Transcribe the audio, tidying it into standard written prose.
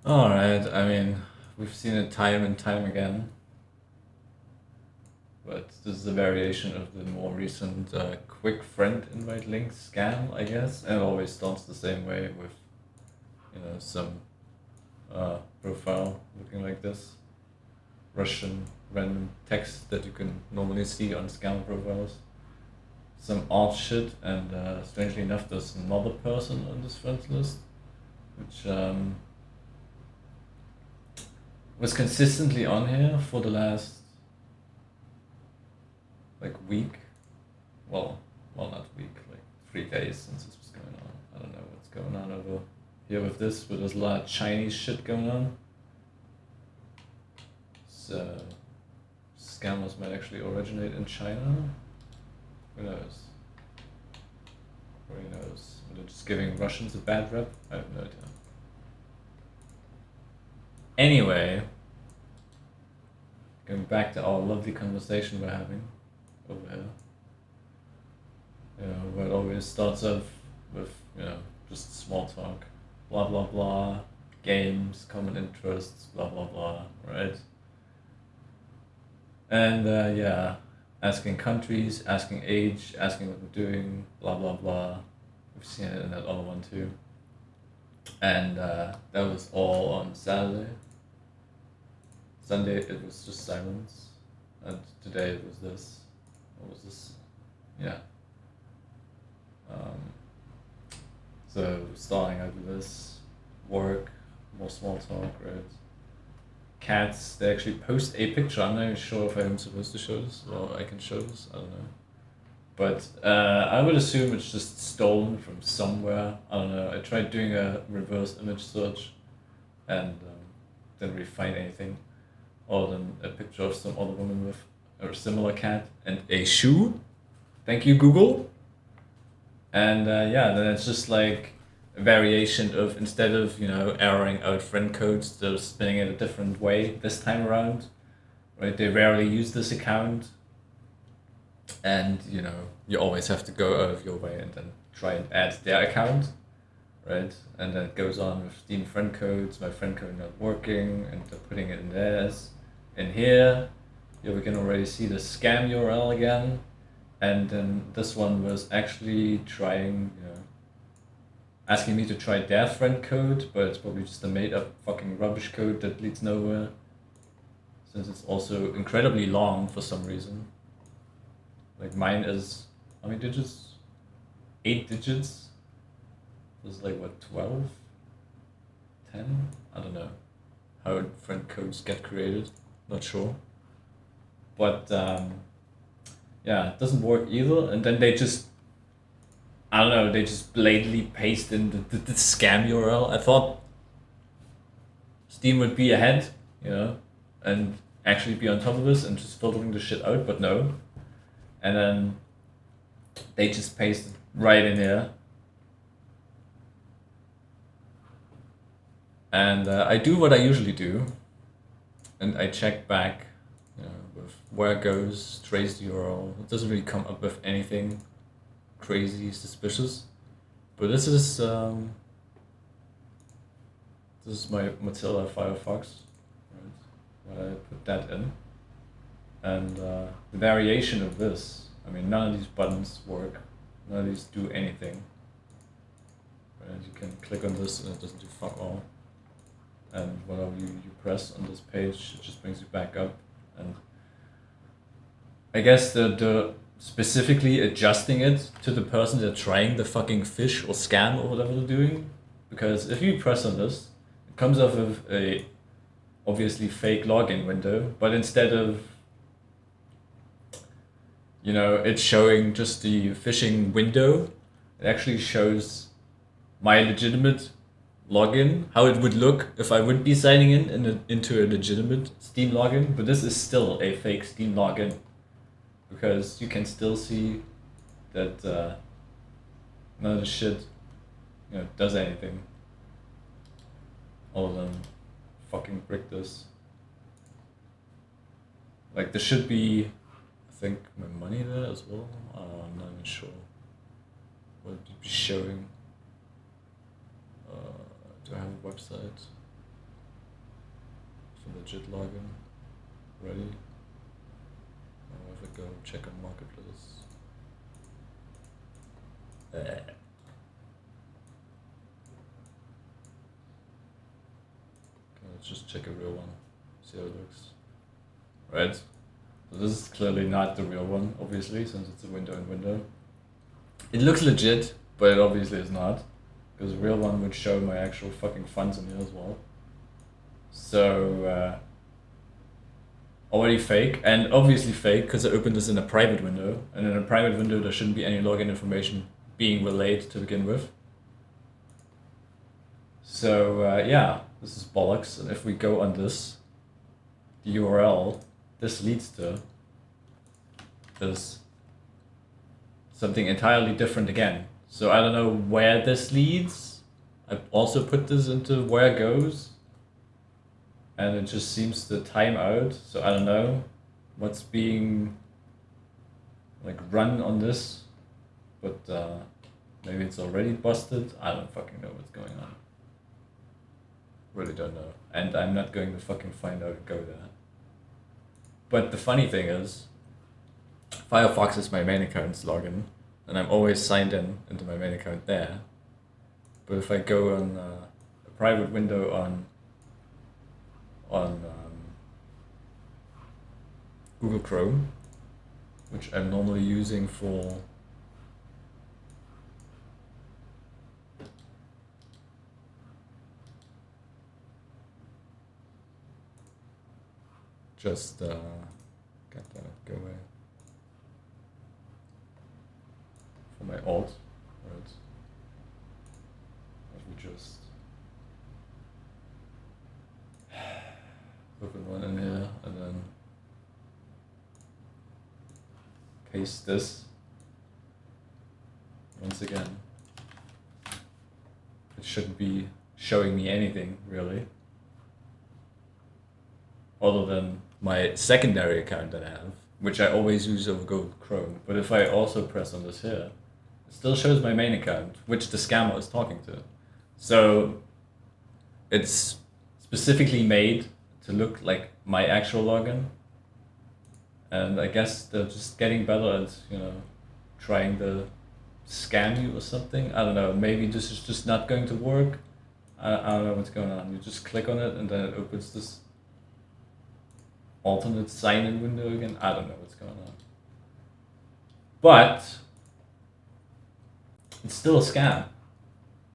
Alright, I mean, we've seen it time and time again, but this is a variation of the more recent quick friend invite link scam, I guess, and it always starts the same way with, some profile looking like this. Russian random text that you can normally see on scam profiles. Some art shit, and strangely enough, there's another person on this friends list, which was consistently on here for the last like week. Well, not week, like 3 days since this was going on. I don't know what's going on over here with this, but there's a lot of Chinese shit going on. So scammers might actually originate in China. Who knows? Who knows? Are they just giving Russians a bad rep? I have no idea. Anyway, going back to our lovely conversation we're having over here. Where it always starts off with, just small talk. Blah blah blah. Games, common interests, blah blah blah, right? And yeah, asking countries, asking age, asking what we're doing, blah blah blah. We've seen it in that other one too. And that was all on Saturday. Sunday it was just silence, and today it was this. What was this? Yeah. Um, so starting out with this, work, more small talk, right? Cats. They actually post a picture. I'm not even sure if I'm supposed to show this or I can show this. I don't know. But I would assume it's just stolen from somewhere. I don't know. I tried doing a reverse image search, and didn't really find anything other than a picture of some other woman with a similar cat and a shoe. Thank you, Google. And yeah, then it's just like a variation of, instead of erroring out friend codes, they're spinning it a different way this time around. Right? They rarely use this account, and you always have to go out of your way and then try and add their account, right? And then it goes on with Steam friend codes, my friend code not working, and they're putting it in theirs. In here, we can already see the scam URL again, and then this one was actually trying, asking me to try their friend code, but it's probably just a made up fucking rubbish code that leads nowhere, since it's also incredibly long for some reason. Like mine is, how many digits? 8 digits? This is like what, 12? 10? I don't know how friend codes get created, not sure. But yeah, it doesn't work either, and then they just, I don't know, they just blatantly paste in the scam URL. I thought Steam would be ahead, and actually be on top of this and just filtering the shit out, but no. And then they just paste it right in here. And I do what I usually do, and I check back, with where it goes, trace the URL. It doesn't really come up with anything crazy suspicious. But this is my Mozilla Firefox, right? Where I put that in, and the variation of this. I mean, none of these buttons work. None of these do anything. Right? You can click on this and it doesn't do fuck all. And whatever you press on this page, it just brings you back up. And I guess the specifically adjusting it to the person that's trying the fucking fish or scam or whatever they're doing. Because if you press on this, it comes up with a obviously fake login window, but instead of it's showing just the phishing window, it actually shows my legitimate login, how it would look if I would be signing into a legitimate Steam login, but this is still a fake Steam login, because you can still see that none of the shit does anything other than fucking brick this. Like there should be, I think, my money there as well. I'm not even sure what it would be showing. Do I have a website? a legit login. Ready? Now if I go check on marketplace. Okay, let's just check a real one. See how it looks. Right? So this is clearly not the real one, obviously, since it's a window in window. It looks legit, but it obviously is not. Because a real one would show my actual fucking funds in here as well. So, already fake, and obviously fake because I opened this in a private window, and in a private window there shouldn't be any login information being relayed to begin with. So yeah, this is bollocks, and if we go on this, the URL this leads to is something entirely different again. So I don't know where this leads. I also put this into where it goes, and it just seems to time out. So I don't know what's being like run on this, but maybe it's already busted. I don't fucking know what's going on. Really don't know, and I'm not going to fucking find out and go there. But the funny thing is, Firefox is my main account's login, and I'm always signed in into my main account there. But if I go on a private window on Google Chrome, which I'm normally using for just God damn it, go away. For my alt, right? Let me just open one in here and then paste this once again. It shouldn't be showing me anything really, other than my secondary account that I have, which I always use over Google Chrome. But if I also press on this here, it still shows my main account, which the scammer is talking to. So it's specifically made to look like my actual login. And I guess they're just getting better at, trying to scam you or something. I don't know, maybe this is just not going to work. I don't know what's going on. You just click on it and then it opens this alternate sign-in window again. I don't know what's going on. But it's still a scam.